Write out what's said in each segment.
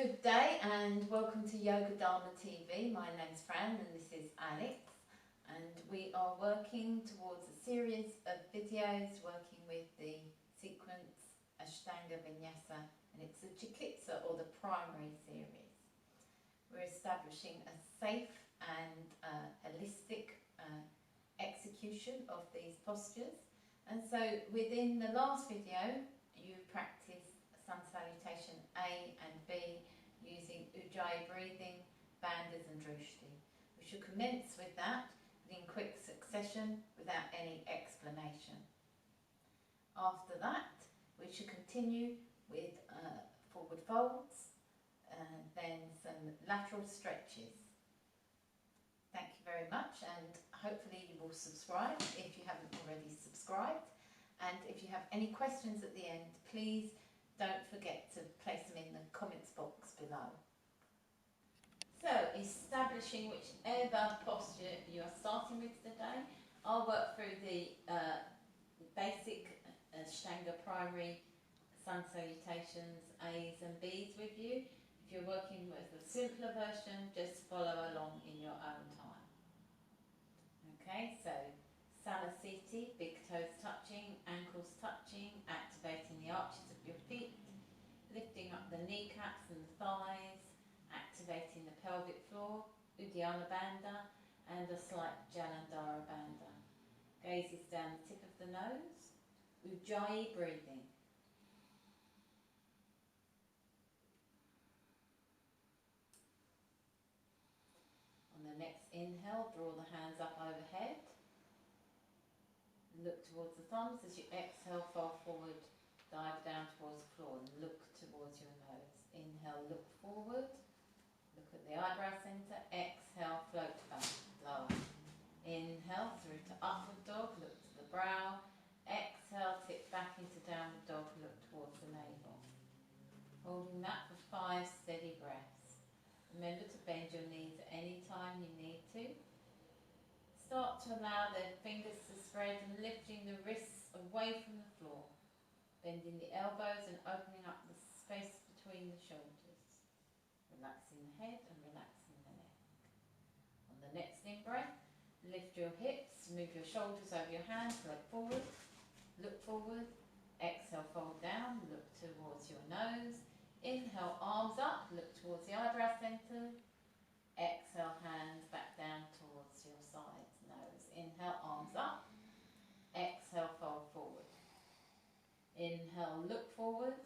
Good day and welcome to Yoga Dharma TV. My name's Fran and this is Alex, and we are working towards a series of videos working with the sequence Ashtanga Vinyasa, and it's the Chikitsa or the primary series. We're establishing a safe and holistic execution of these postures, and so within the last video you practiced Sun Salutation A and B using Ujjayi breathing, bandhas and drishti. We should commence with that in quick succession without any explanation. After that we should continue with forward folds and then some lateral stretches. Thank you very much, and hopefully you will subscribe if you haven't already subscribed, and if you have any questions at the end, please don't forget to place them in the comments box below. So, establishing whichever posture you are starting with today, I'll work through the basic Ashtanga primary sun salutations, A's and B's with you. If you're working with a simpler version, just follow along in your own time. Okay, so Salasiti, big toes touching, ankles touching, activating the arches of your feet, lifting up the kneecaps and the thighs, activating the pelvic floor, Uddiyana Bandha, and a slight Jalandhara Bandha. Gazes down the tip of the nose, Ujjayi breathing. On the next inhale, draw the hands up overhead. Look towards the thumbs. As you exhale, fold forward, dive down towards the floor and look towards your nose. Inhale, look forward, look at the eyebrow centre. Exhale, float back, lower. Inhale through to upward dog, look to the brow. Exhale, tip back into downward dog, look towards the navel. Holding that for 5 steady breaths. Remember to bend your knees at any time you need to. Start to allow the fingers to spread and lifting the wrists away from the floor. Bending the elbows and opening up the space between the shoulders. Relaxing the head and relaxing the neck. On the next in-breath, lift your hips, move your shoulders over your hands, look forward. Exhale, fold down, look towards your nose. Inhale, arms up, look towards the eyebrow centre. Exhale, hands back down towards your sides, nose. Inhale, arms up. Exhale, fold forward. Inhale, look forward.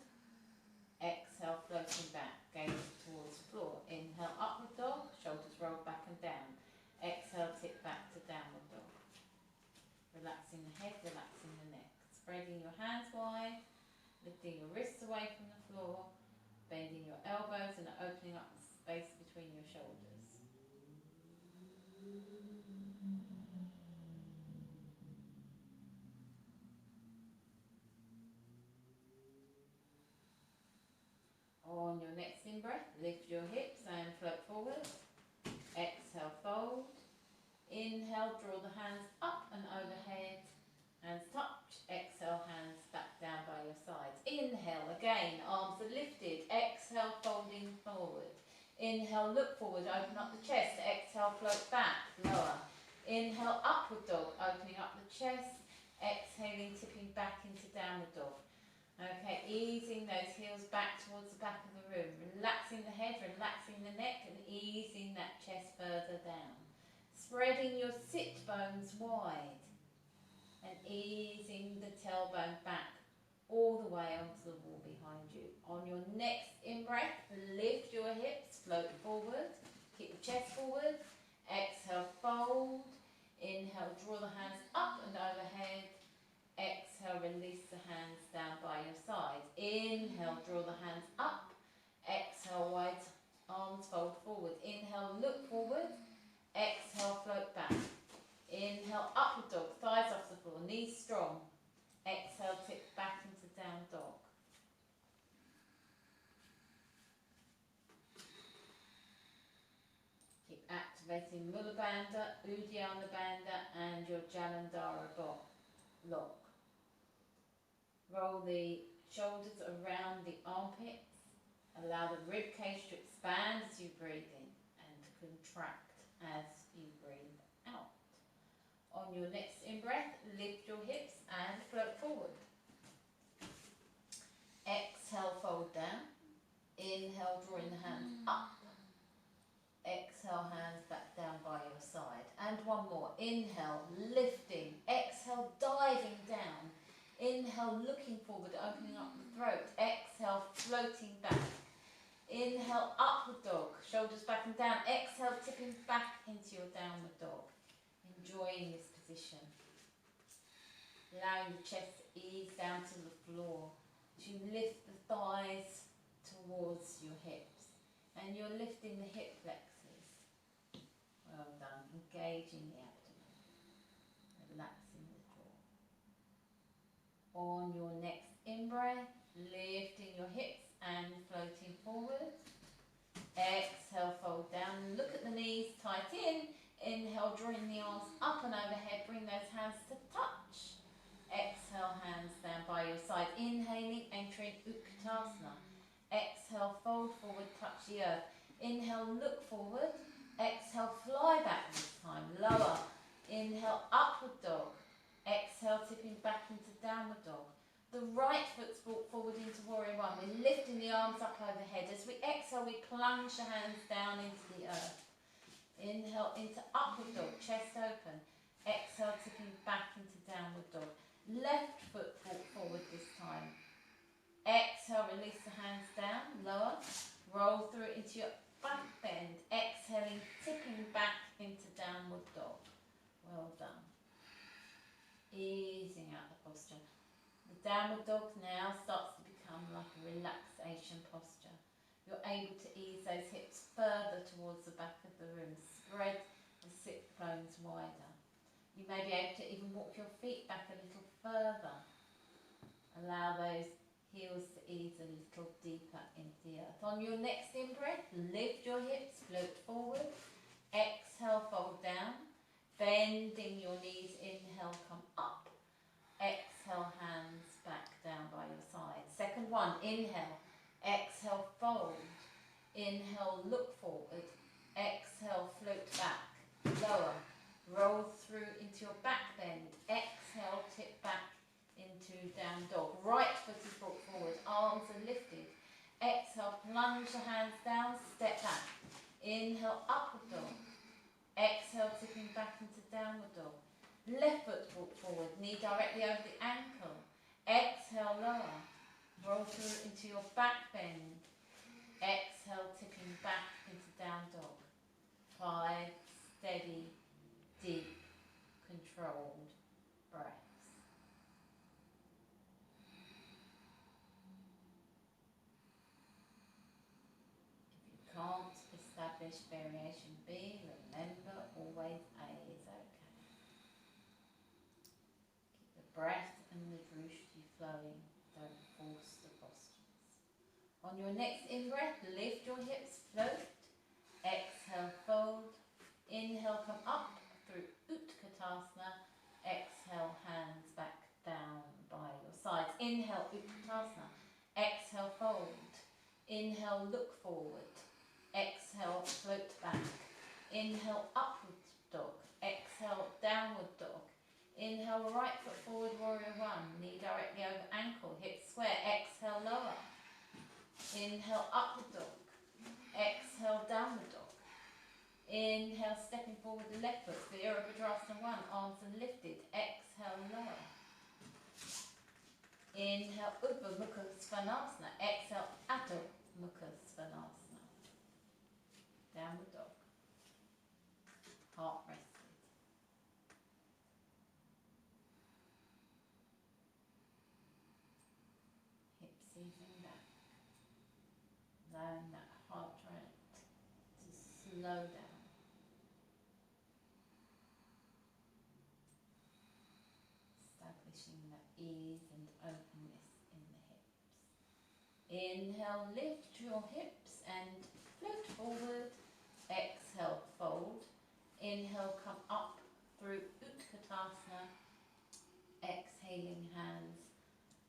Exhale, floating back, gaze towards the floor. Inhale, upward dog, shoulders roll back and down. Exhale, tip back to downward dog. Relaxing the head, relaxing the neck. Spreading your hands wide, lifting your wrists away from the floor, bending your elbows and opening up the space between your shoulders. On your next in-breath, lift your hips and float forward. Exhale, fold. Inhale, draw the hands up and overhead. Hands touch. Exhale, hands back down by your sides. Inhale, again, arms are lifted. Exhale, folding forward. Inhale, look forward, open up the chest. Exhale, float back, lower. Inhale, upward dog, opening up the chest. Exhaling, tipping back into downward dog. Okay, easing those heels back towards the back of the room. Relaxing the head, relaxing the neck, and easing that chest further down. Spreading your sit bones wide. And easing the tailbone back all the way onto the wall behind you. On your next in-breath, lift your hips, float forward, keep the chest forward. Exhale, fold. Inhale, draw the hands up and overhead. Exhale, release the hands down by your sides. Inhale, draw the hands up. Exhale, wide arms fold forward. Inhale, look forward. Exhale, float back. Inhale, upward dog, thighs off the floor, knees strong. Exhale, tip back into down dog. Keep activating Mula Bandha, Uddiyana Bandha and your Jalandhara lock. Roll the shoulders around the armpits. Allow the ribcage to expand as you breathe in and contract as you breathe out. On your next in-breath, lift your hips and float forward. Exhale, fold down. Inhale, drawing the hands up. Exhale, hands back down by your side. And one more. Inhale, lifting. Exhale, diving down. Inhale, looking forward, opening up the throat. Exhale, floating back. Inhale, upward dog. Shoulders back and down. Exhale, tipping back into your downward dog. Enjoying this position. Allowing the chest to ease down to the floor. As you lift the thighs towards your hips. And you're lifting the hip flexors. Well done. Engaging the abdomen. Relaxing the jaw. On your next in-breath, lifting your hips and floating forward. Exhale, fold down. Look at the knees, tight in. Inhale, drawing the arms up and overhead. Bring those hands to touch. Exhale, hands down by your side. Inhaling, entering Utkatasana. Exhale, fold forward, touch the earth. Inhale, look forward. Exhale, fly back this time. Lower. Inhale, upward dog. Exhale, tipping back into downward dog. The right foot's brought forward into warrior one. We're lifting the arms up overhead. As we exhale, we plunge the hands down into the earth. Inhale into upward dog, chest open. Exhale, tipping back into downward dog. Left foot brought forward this time. Exhale, release the hands down, lower. Roll through it into your back bend. Exhaling, tipping back into downward dog. Well done. Easing out the posture. The downward dog now starts to become like a relaxation posture. You're able to ease those hips further towards the back of the room. Spread the sit bones wider. You may be able to even walk your feet back a little further. Allow those heels to ease a little deeper into the earth. On your next in-breath, lift your hips, float forward. Exhale, fold down. Bending your knees, inhale, come up. Exhale, hands back down by your side. Second one, inhale. Exhale, fold. Inhale, look forward. Exhale, float back. Lower. Roll through into your back bend. Exhale, tip back into down dog. Right foot is brought forward. Arms are lifted. Exhale, plunge the hands down. Step back. Inhale, upward dog. Exhale, tipping back into downward dog. Left foot brought forward. Knee directly over the ankle. Exhale, lower. Roll through into your back bend. Exhale, tipping back into down dog. 5 steady, deep, controlled breaths. If you can't establish variation B, remember always A is okay. Keep the breath and the drishti flowing. Don't force the postures. On your next in-breath, lift your hips, float. Exhale, fold. Inhale, come up through Utkatasana. Exhale, hands back down by your sides. Inhale, Utkatasana. Exhale, fold. Inhale, look forward. Exhale, float back. Inhale, upward dog. Exhale, downward dog. Inhale, right foot forward, warrior one. Knee directly over ankle, hips square. Exhale, lower. Inhale, upward dog. Exhale, downward dog. Inhale, stepping forward the left foot. Virabhadrasana 1, arms are lifted. Exhale, lower. Inhale, Uddha Mukha Svanasana. Exhale, Adho Mukha Svanasana. Downward dog. Heart rested. Hips easing back. Allowing that heart rate to slow down. Establishing that ease and openness in the hips. Inhale, lift your hips and float forward. Exhale, fold. Inhale, come up through Utkatasana. Exhaling, hands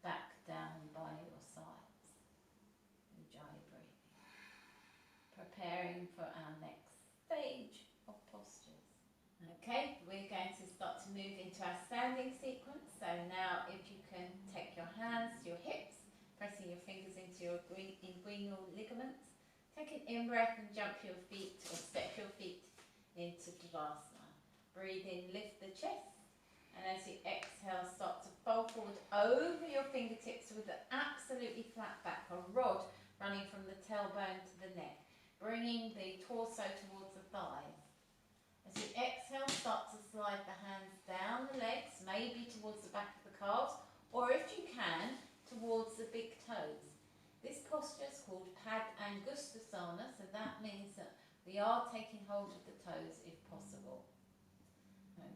back down by your sides. Ujjayi breath. preparing for our next stage of postures. Okay, we're going to start to move into our standing sequence. So now if you can take your hands to your hips, pressing your fingers into your inguinal ligaments, take an in-breath and jump your feet or step your feet into shavasana. Breathe in, lift the chest, and as you exhale, start to fold forward over your fingertips with an absolutely flat back, a rod running from the tailbone to the neck, bringing the torso towards the thighs. As you exhale, start to slide the hands down the legs, maybe towards the back of the calves, or if you can, towards the big toes. This posture is called Padangusthasana, so that means that we are taking hold of the toes if possible.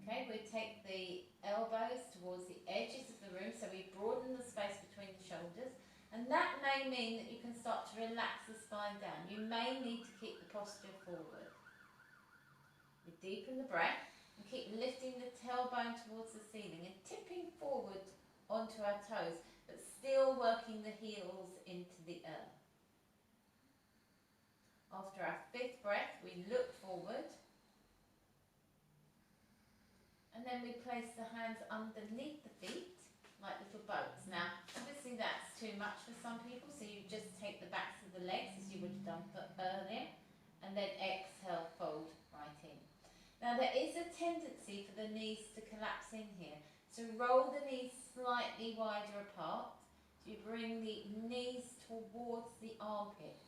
Okay, we take the elbows towards the edges of the room, so we broaden the space between the shoulders, and that may mean that you can start to relax the spine down. You may need to keep the posture forward. We deepen the breath and keep lifting the tailbone towards the ceiling and tipping forward onto our toes, but still working the heels into the earth. After our fifth breath, we look forward, and then we place the hands underneath the feet like little boats. Now, obviously that's too much for some people, so you just take the backs of the legs as you would have done earlier, and then exhale, fold right in. Now there is a tendency for the knees to collapse in here, so roll the knees slightly wider apart. So you bring the knees towards the armpits.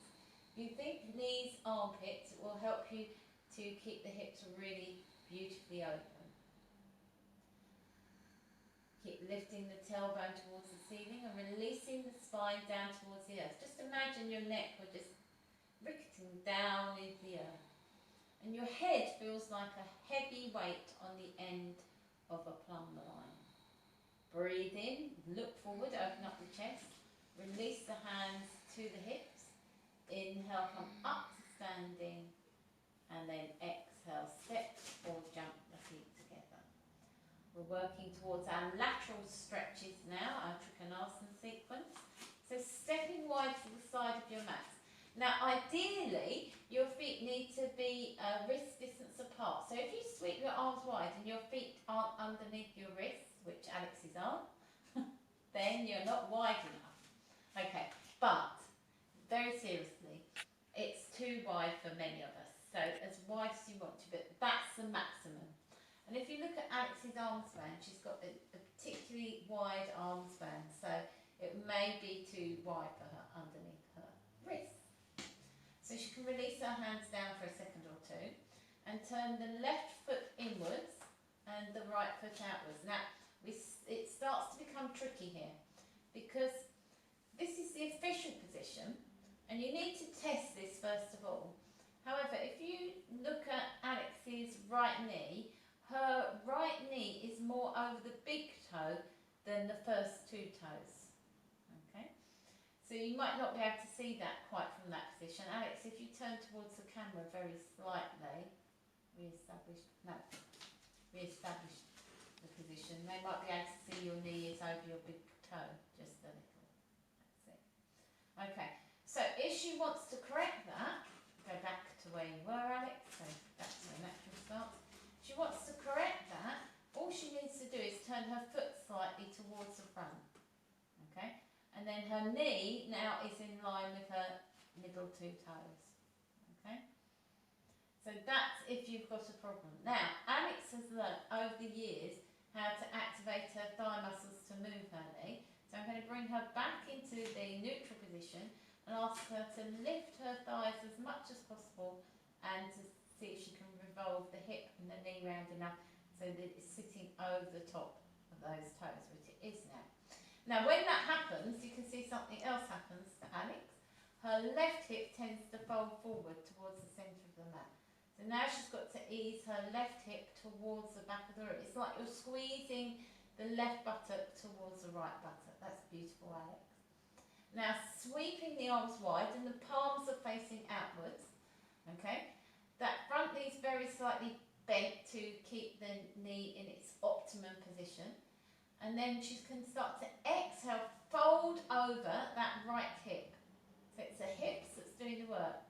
You think knees, armpits will help you to keep the hips really beautifully open. Keep lifting the tailbone towards the ceiling and releasing the spine down towards the earth. Just imagine your neck were just ricketing down into the earth. And your head feels like a heavy weight on the end of a plumb line. Breathe in, look forward, open up the chest, release the hands to the hips. Inhale, come up to standing, and then exhale, step or jump the feet together. We're working towards our lateral stretches now, our Trikonasana sequence. So stepping wide to the side of your mat. Now ideally, your feet need to be wrist distance apart. So if you sweep your arms wide and your feet aren't underneath your wrists, which Alex's aren't, then you're not wide enough. Okay, but very seriously, it's too wide for many of us. So as wide as you want to, but that's the maximum. And if you look at Alex's arm span, she's got a particularly wide arm span, so it may be too wide for her underneath her wrists. So she can release her hands down for a second or two and turn the left foot inwards and the right foot outwards. Now, it starts to become tricky here because this is the efficient position and you need to test this first of all. However, if you look at Alex's right knee, her right knee is more over the big toe than the first two toes. Okay, so you might not be able to see that quite from that position. Alex, if you turn towards the camera very slightly, reestablish the position. They might be able to see your knee is over your big toe, just a little. That's it. Okay, so if she wants to correct that, go back to where you were, Alex. So that's where natural starts. She wants to correct that, all she needs to do is turn her foot slightly towards the front, okay? And then her knee now is in line with her middle two toes, okay? So that's if you've got a problem. Now, Alex has learnt over the years how to activate her thigh muscles to move her knee. So I'm going to bring her back into the neutral position and ask her to lift her thighs as much as possible and to see if she can revolve the hip and the knee round enough so that it's sitting over the top of those toes, which it is now. Now when that happens, you can see something else happens to Alex. Her left hip tends to fold forward towards the centre of the mat. So now she's got to ease her left hip towards the back of the room. It's like you're squeezing the left buttock towards the right buttock. That's beautiful, Alex. Now sweeping the arms wide and the palms are facing outwards, okay? That front knee is very slightly bent to keep the knee in its optimum position. And then she can start to exhale, fold over that right hip. So it's the hips that's doing the work.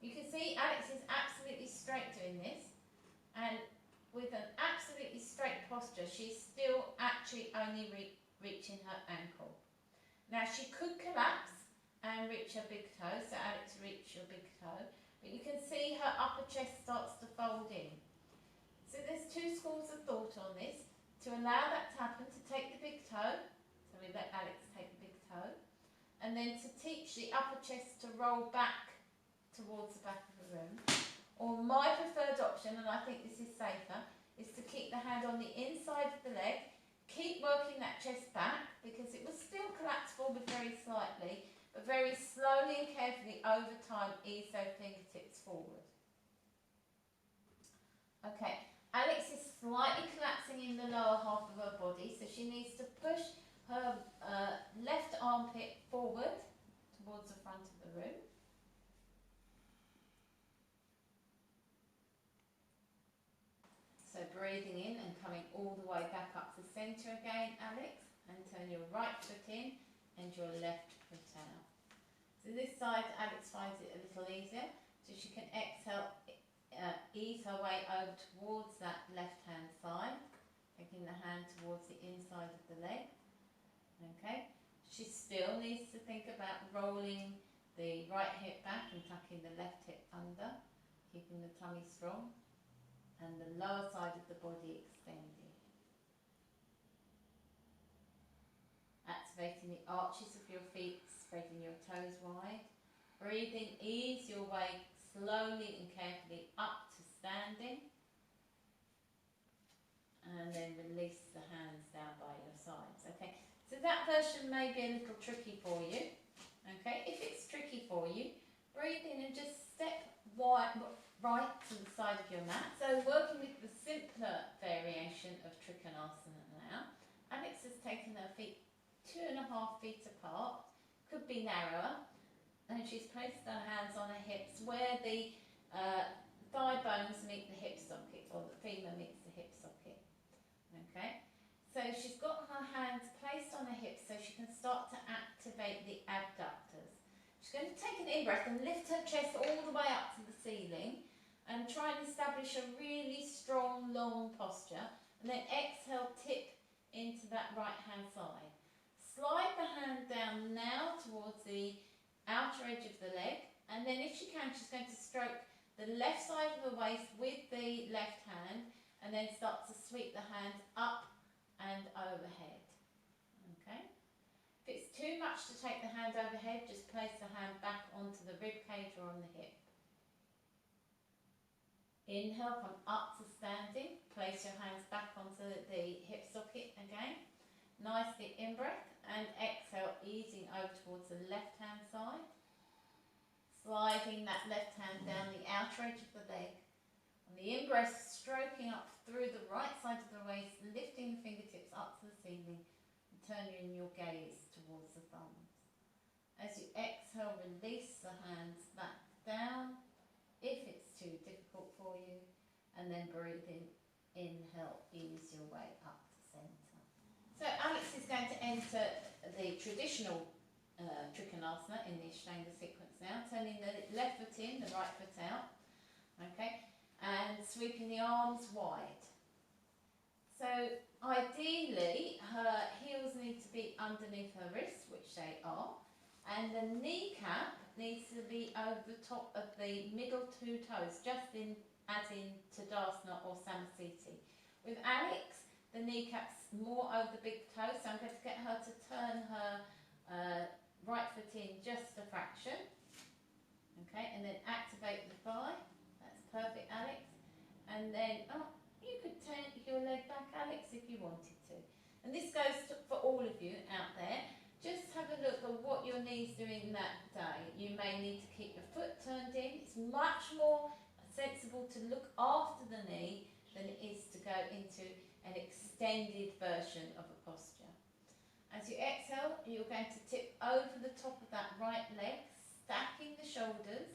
You can see Alex is absolutely straight doing this, and with an absolutely straight posture, she's still actually only reaching her ankle. Now she could collapse and reach her big toe, so Alex, reach your big toe, but you can see her upper chest starts to fold in. So there's two schools of thought on this. To allow that to happen, to take the big toe, so we let Alex take the big toe, and then to teach the upper chest to roll back towards the back of the room. Or my preferred option, and I think this is safer, is to keep the hand on the inside of the leg, keep working that chest back, because it will still collapse forward very slightly, but very slowly and carefully over time ease those fingertips forward. Okay, Alex is slightly collapsing in the lower half of her body, so she needs to push her left armpit forward towards the front of the room. So breathing in and coming all the way back up to centre again, Alex, and turn your right foot in and your left foot out. So this side, Alex finds it a little easier, so she can exhale, ease her way over towards that left hand side, taking the hand towards the inside of the leg. Okay, she still needs to think about rolling the right hip back and tucking the left hip under, keeping the tummy strong and the lower side of the body extended. Activating the arches of your feet, spreading your toes wide. Breathing, ease your way slowly and carefully up to standing, and then release the hands down by your sides. Okay, so that version may be a little tricky for you. Okay, if it's tricky for you, breathe in and just step right to the side of your mat. So working with the simpler variation of Trikonasana now. Alex has taken her feet 2.5 feet apart, could be narrower, and she's placed her hands on her hips where the thigh bones meet the hip socket, or the femur meets the hip socket. Okay, so she's got her hands placed on her hips so she can start to activate the abductors. She's going to take an in-breath and lift her chest all the way up to the ceiling and try and establish a really strong, long posture, and then exhale, tip into that right hand side. Slide the hand down now towards the outer edge of the leg, and then if she can, she's going to stroke the left side of the waist with the left hand, and then start to sweep the hand up and overhead. Okay. If it's too much to take the hand overhead, just place the hand back onto the rib cage or on the hip. Inhale, come up to standing. Place your hands back onto the hip socket again. Nicely in-breath, and exhale, easing over towards the left hand side. Sliding that left hand down the outer edge of the leg. On the in-breath, stroking up through the right side of the waist, lifting the fingertips up to the ceiling, and turning your gaze towards the thumbs. As you exhale, release the hands back down if it's too difficult for you, and then breathe in. Inhale, ease your way up to centre. So Alex is going to enter the traditional Trikonasana in the Ashtanga sequence now, turning the left foot in, the right foot out, okay, and sweeping the arms wide. So ideally her heels need to be underneath her wrists, which they are, and the kneecap needs to be over the top of the middle two toes, just as in Tadasana or Samasthiti. With Alex, the kneecap's more over the big toe, so I'm going to get her to turn her right foot in just a fraction. Okay, and then activate the thigh. That's perfect, Alex. And then, you could turn your leg back, Alex, if you wanted to. And this goes for all of you out there. Just have a look at what your knee's doing that day. You may need to keep your foot turned in. It's much more sensible to look after the knee than it is to go into an extended version of a posture. As you exhale, you're going to tip over the top of that right leg, stacking the shoulders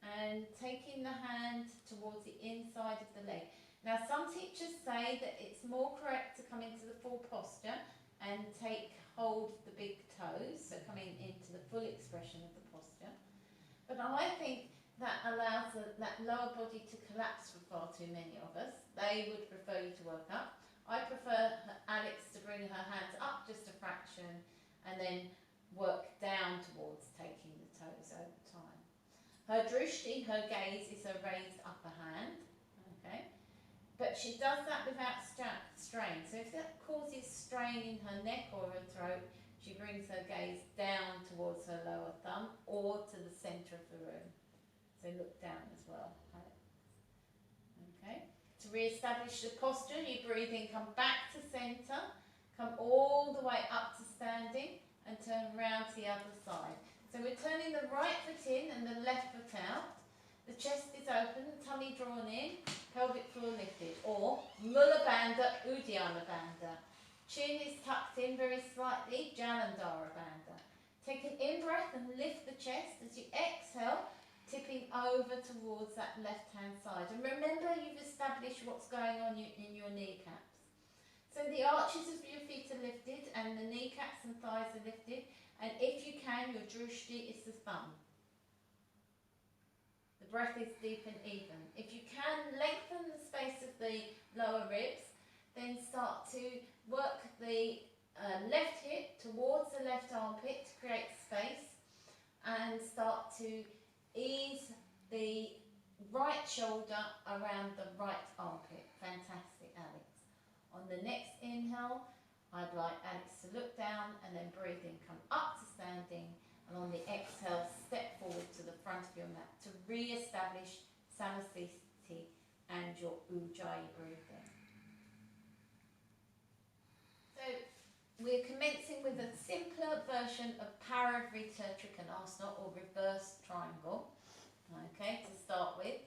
and taking the hand towards the inside of the leg. Now some teachers say that it's more correct to come into the full posture and take hold of the big toes, so coming into the full expression of the posture. But I think that allows that lower body to collapse for far too many of us. They would prefer you to work up. I prefer Alex to bring her hands up just a fraction and then work down towards taking the toes over time. Her drushti, her gaze, is her raised upper hand, okay? But she does that without strain. So if that causes strain in her neck or her throat, she brings her gaze down towards her lower thumb or to the centre of the room. So look down as well. Okay. To re-establish the posture, you breathe in, come back to centre, come all the way up to standing and turn round to the other side. So we're turning the right foot in and the left foot out. The chest is open, tummy drawn in, pelvic floor lifted. Or Mula Bandha, Uddiyana Bandha. Chin is tucked in very slightly, Jalandhara Bandha. Take an in-breath and lift the chest. As you exhale, tipping over towards that left-hand side. And remember, you've established what's going on in your kneecaps. So the arches of your feet are lifted and the kneecaps and thighs are lifted. And if you can, your drushti is the thumb. The breath is deep and even. If you can, lengthen the space of the lower ribs. Then start to work the left hip towards the left armpit to create space. And start to ease the right shoulder around the right armpit. Fantastic, Alex. On the next inhale, I'd like Alex to look down and then breathe in, come up to standing, and on the exhale, step forward to the front of your mat to re-establish samasthiti and your ujjayi breathing. So we're commencing with a simpler version of Parivrtta Trikonasana or reverse triangle. Okay, to start with.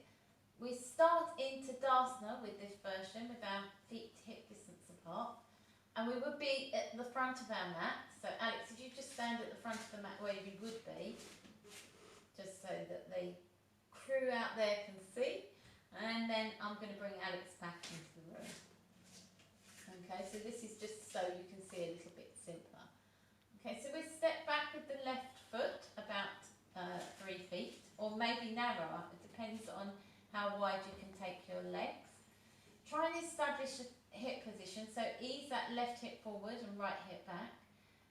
We start in Tadasana with this version with our feet hip distance apart. And we would be at the front of our mat. So Alex, if you just stand at the front of the mat where you would be, just so that the crew out there can see. And then I'm going to bring Alex back into the room. Okay, so this is just so you can see a little bit simpler. Okay, so we step back with the left foot about 3 feet, or maybe narrower. It depends on how wide you can take your legs. Try and establish a hip position, so ease that left hip forward and right hip back.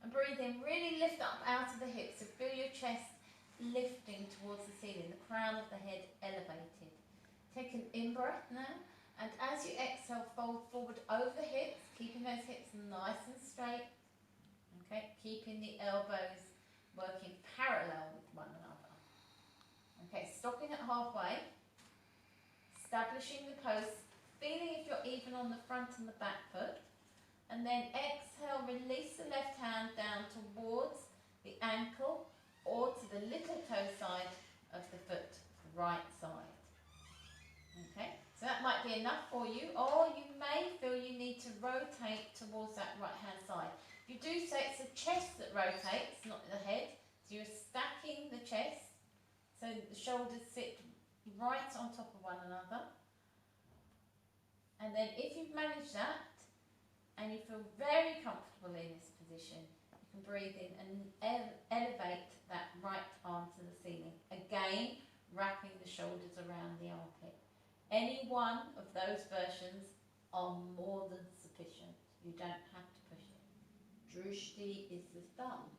And breathe in, really lift up out of the hips, so feel your chest lifting towards the ceiling, the crown of the head elevated. Take an in-breath now, and as you exhale, fold forward over the hips, keeping those hips nice and straight. Okay, keeping the elbows working parallel with one another. Okay, stopping at halfway. Establishing the pose, feeling if you're even on the front and the back foot, and then exhale, release the left hand down towards the ankle or to the little toe side of the foot, right side. Okay, so that might be enough for you, or you may feel you need to rotate towards that right hand side. If you do so, it's the chest that rotates, not the head, so you're stacking the chest so the shoulders sit right on top of one another. And then if you've managed that and you feel very comfortable in this position, you can breathe in and elevate that right arm to the ceiling. Again, wrapping the shoulders around the armpit. Any one of those versions are more than sufficient. You don't have to push it. Drushti is the thumb.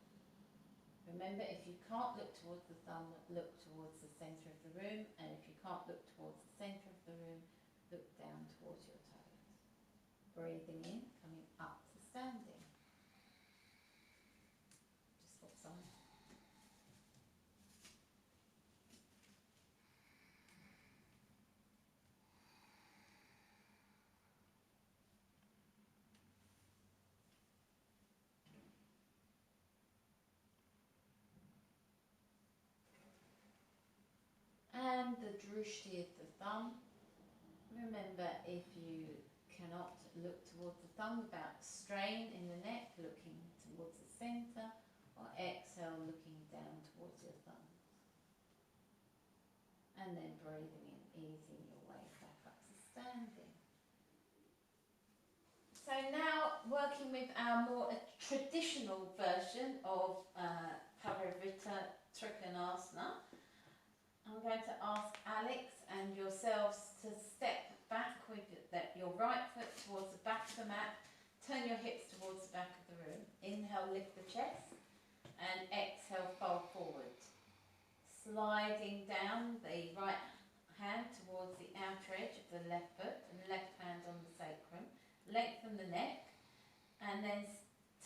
Remember, if you can't look towards the thumb, look towards the centre of the room, and if you can't look towards the centre of the room, look down towards your toes. Breathing in, coming up to standing. Just swap sides. And the drushti of the thumb. Remember, if you cannot look towards the thumb without strain in the neck, looking towards the centre, or exhale, looking down towards your thumb. And then breathing in, easing your way back up to standing. So now working with our more traditional version of Parivrtta Trikonasana. I'm going to ask Alex and yourselves to step back with your right foot towards the back of the mat. Turn your hips towards the back of the room. Inhale, lift the chest, and exhale, fold forward. Sliding down the right hand towards the outer edge of the left foot and left hand on the sacrum. Lengthen the neck, and then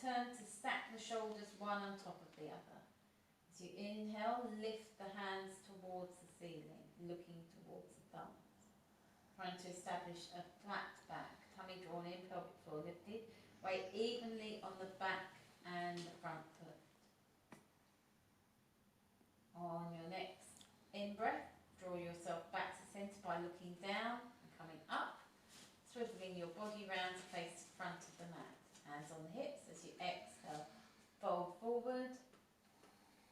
turn to stack the shoulders one on top of the other. As you inhale, lift the hands towards the ceiling, looking towards the thumbs. Trying to establish a flat back, tummy drawn in, pelvic floor lifted. Weight evenly on the back and the front foot. On your next in-breath, draw yourself back to centre by looking down and coming up. Swiveling your body round to face the front of the mat. Hands on the hips as you exhale. Fold forward.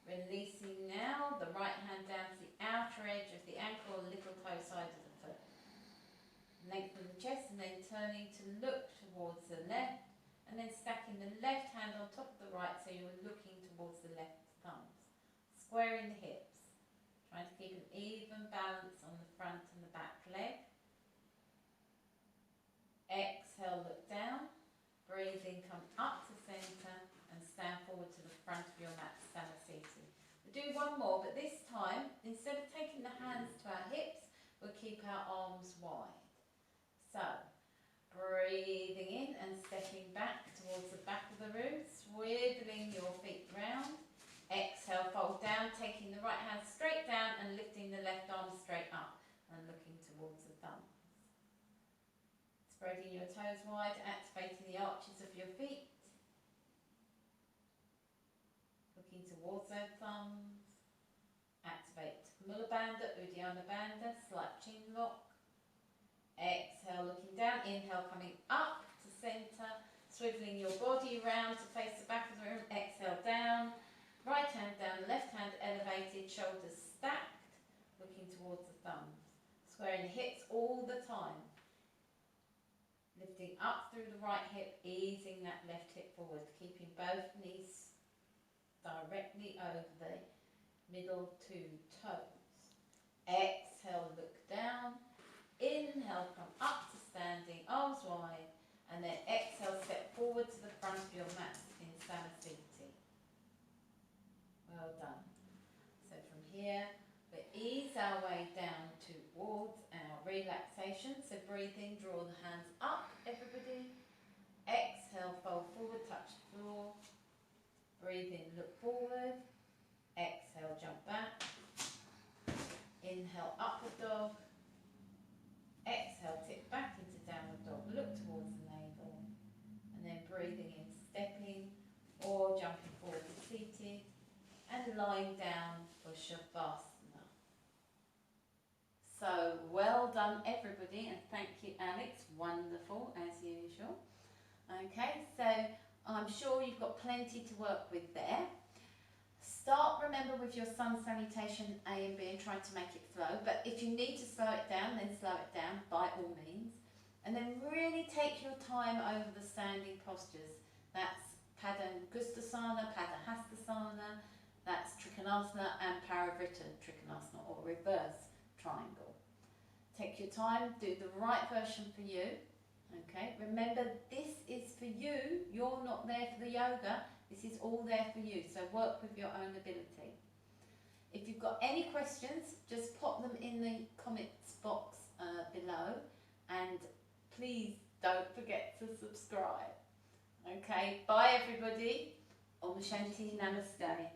Releasing now, the right hand down to the outer edge of the ankle or little toe side of the foot. Lengthen the chest and then turning to look towards the left, and then stacking the left hand on top of the right so you're looking towards the left thumbs. Squaring the hips. Trying to keep an even balance on the front and the back leg. Exhale, look down. Breathing, come up to centre and stand forward to the front of your mat, shavasana. We'll do one more, but this time, instead of taking the hands to our hips, we'll keep our arms wide. So, breathing in and stepping back towards the back of the room, swiveling your feet round. Exhale, fold down, taking the right hand straight down and lifting the left arm straight up and looking towards the thumbs. Spreading your toes wide, activating the arches of your feet. Looking towards those thumbs. Activate Mula Bandha, Uddiyana Bandha, slight chin lock. Exhale, looking down. Inhale, coming up to centre. Swiveling your body round to face the back of the room. Exhale, down. Right hand down, left hand elevated, shoulders stacked. Looking towards the thumbs. Squaring the hips all the time. Lifting up through the right hip, easing that left hip forward, keeping both knees directly over the middle two toes. Exhale, look down. Inhale, come up to standing, arms wide, and then exhale, step forward to the front of your mat in shavasana. Well done. So from here, we ease our way down towards our relaxation. So breathe in, draw the hands up, everybody. Exhale, fold forward, touch the floor. Breathe in, look forward. Exhale, jump back. Inhale, upward dog. Exhale, tip back into downward dog. Look towards the navel. And then breathing in, stepping or jumping forward to seated. And lying down for shavasana. So well done everybody, and thank you Alex, wonderful as usual. Okay, so I'm sure you've got plenty to work with there. Start, remember, with your sun salutation A and B and try to make it flow, but if you need to slow it down, then slow it down by all means. And then really take your time over the standing postures. That's Padangusthasana, Padahastasana, that's Trikonasana and Parivrtta Trikonasana, or reverse triangle. Take your time, do the right version for you. Okay, remember this is for you, you're not there for the yoga, this is all there for you, so work with your own ability. If you've got any questions, just pop them in the comments box below, and please don't forget to subscribe. Okay, bye everybody. Om Shanti, Namaste.